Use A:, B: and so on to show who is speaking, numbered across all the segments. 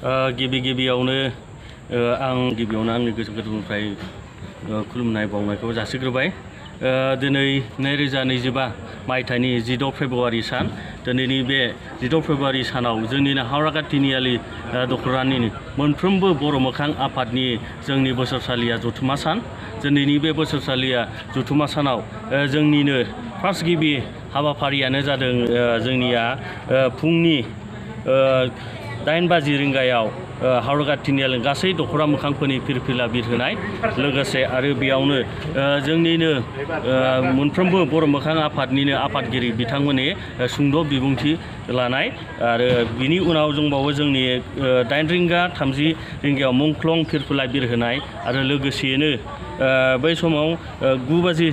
A: गिबियावनो आंनि गोसो गोरबोनिफ्राय खुलुमनाय बावनायखौ जासिग्रोबाय। दिनै 2025 मायथाइनि 16 फेब्रुवारि सान। दिनैनि बे 16 फेब्रुवारि सानाव जोंनिनो हावरागा तिनिआलि दखरानि मोनफ्रोमबो बर' मोखां आफादनि जोंनि बोसोरसालिया जथुमा सान। दिनैनि बे बोसोरसालिया जथुमा सानाव जोंनिनो फार्स्ट गिबि हाबाफारियानो जादों जोंनिया फुंनि 8 बाजि रिंगायाव हावरागा तिनिआलि गासै दखरा मोखांफोरनि फिरफिला बिरहोनाय लोगोसे आरो बेयावनो जोंनिनो मोनफ्रोमबो बर' मोखां आफादनिनो आफादगिरि बिथांमोननि सुंद' बिबुंथि लानाय आरो बिनि उनाव दंबावो जोंनि 8:30 रिंगायाव मुंख्लं फिरफिला बिरहोनाय आरो लोगोसेयैनो बै समाव 9 बाजि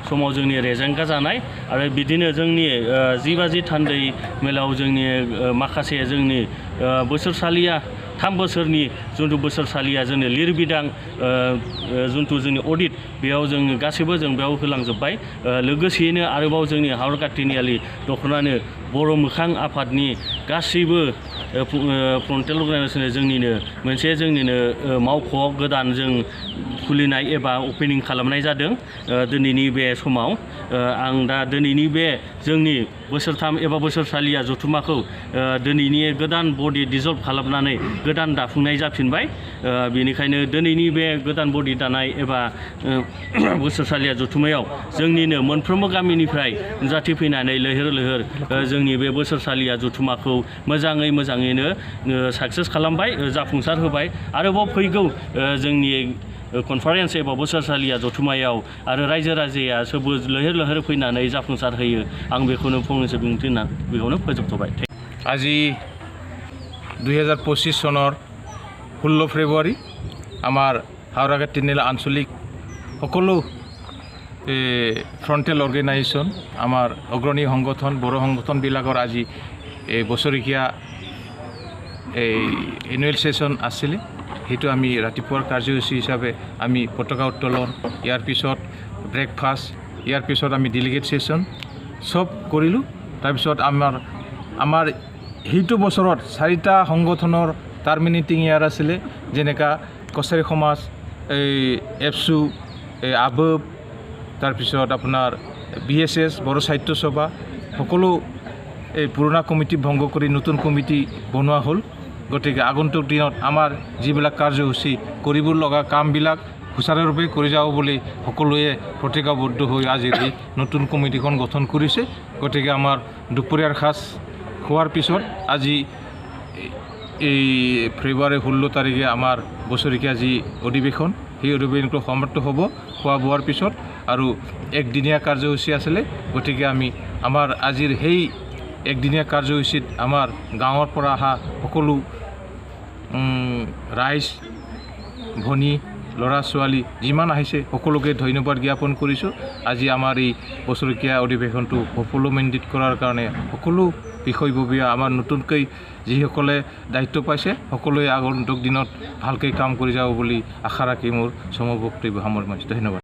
A: समाव जोंनि रेजेंगा जानाय आरो बिदिनो जोंनि 10 बाजि थान्दै मेलाव जोंनि माखासे जोंनि बोसोरसालिया 3 बोसोरनि जिथु बोसोरसालिया जोंनि लिरबिदां जिथु जोंनि अडिट बेयाव जों गासैबो जों बेयाव होलांजोब्बाय। लोगोसेयैनो आरोबाव जोंनि हावरागा तिनिआलि दखनानो बर' मोखां आफादनि गासैबो फ्रन्टेल अर्गानाइजेसन जोंनिनो मावख' गोदान जों खुलिनाय एबा अपेनिं खालामनाय जादों दिनैनि बे समाव। आं दा दिनैनि बे जोंनि बोसोरथाम एबा बोसोरसालिया जथुमाखौ दिनैनि गोदान बडि डिजल्भ खालामनानै गोदान दाफुंनाय जाफिनबाय। बेनिखायनो दिनैनि बे गोदान बडि दानाय एबा बोसोरसालिया जथुमायाव जोंनिनो मोनफ्रोमबो गामिनिफ्राय नुजाथि फैनानै लैहोर लैहोर जोंनि बे बोसोरसालिया जथुमाखौ मोजाङैनो साक्सेस खालामबाय, जाफुंसार होबाय। आरोबाव फैगौ जोंनि कनफारेन्स एबा बोसोरसालिया जथुमायाव आरो रायजो राजाया सोबो लैहोर फैनानै जाफुंसार होयो। आं बेखौनो फंनैसो बिबुंथि होना बेखौनो फोजोबथ'बाय।
B: আজি 2025 চনৰ 16 ফেব্ৰুৱাৰী আমাৰ হাওৰাগা তিনিআলি আঞ্চলিক সকলো ফ্ৰণ্টেল অৰ্গেনাইজেশ্যন আমাৰ অগ্ৰণী সংগঠন বড়ো সংগঠনবিলাকৰ আজি বছৰেকীয়া এনুৱেল ছেশ্যন আছিলে। সেইটো আমি ৰাতিপুৱাৰ কাৰ্যসূচী হিচাপে আমি পতাকা উত্তোলন, ইয়াৰ পিছত ব্ৰেকফাষ্ট, ইয়াৰ পিছত আমি ডেলিগেট ছেশ্যন চব কৰিলোঁ। তাৰপিছত আমাৰ সেইটো বছৰত 4টা সংগঠনৰ টাৰ্মিনেটিং ইয়াৰ আছিলে, যেনেকা কছাৰী সমাজ, এফচু, আবব, তাৰপিছত আপোনাৰ BSS বড়ো সাহিত্য সভা, সকলো এই পুৰণা কমিটি ভংগ কৰি নতুন কমিটি বনোৱা হ'ল। গতিকে আগন্তুক দিনত আমাৰ যিবিলাক কাৰ্যসূচী কৰিব লগা কামবিলাক সুচাৰুৰূপে কৰি যাব বুলি সকলোৱে প্ৰতিজ্ঞাবদ্ধ হৈ আজি এই নতুন কমিটিখন গঠন কৰিছে। গতিকে আমাৰ দুপৰীয়াৰ সাজ খোৱাৰ পিছত আজি এই ফেব্ৰুৱাৰী 16 তাৰিখে আমাৰ বছৰেকীয়া যি অধিৱেশন, সেই অধিৱেশনটো সমাপ্ত হ'ব খোৱা বোৱাৰ পিছত আৰু একদিনীয়া কাৰ্যসূচী আছিলে। গতিকে আমাৰ আজিৰ সেই একদিনীয়া কাৰ্যসূচীত আমাৰ গাঁৱৰ পৰা অহা সকলো ৰাইজ, ভনী, ল'ৰা ছোৱালী যিমান আহিছে সকলোকে ধন্যবাদ জ্ঞাপন কৰিছোঁ। আজি আমাৰ এই বছৰেকীয়া অধিৱেশনটো সফলমণ্ডিত কৰাৰ কাৰণে সকলো বিষয়ববীয়া আমাৰ নতুনকৈ যিসকলে দায়িত্ব পাইছে সকলোৱে আগন্তুক দিনত ভালকৈ কাম কৰি যাব বুলি আশা ৰাখি মোৰ বক্তব্য সামৰণি মাৰিছোঁ। ধন্যবাদ।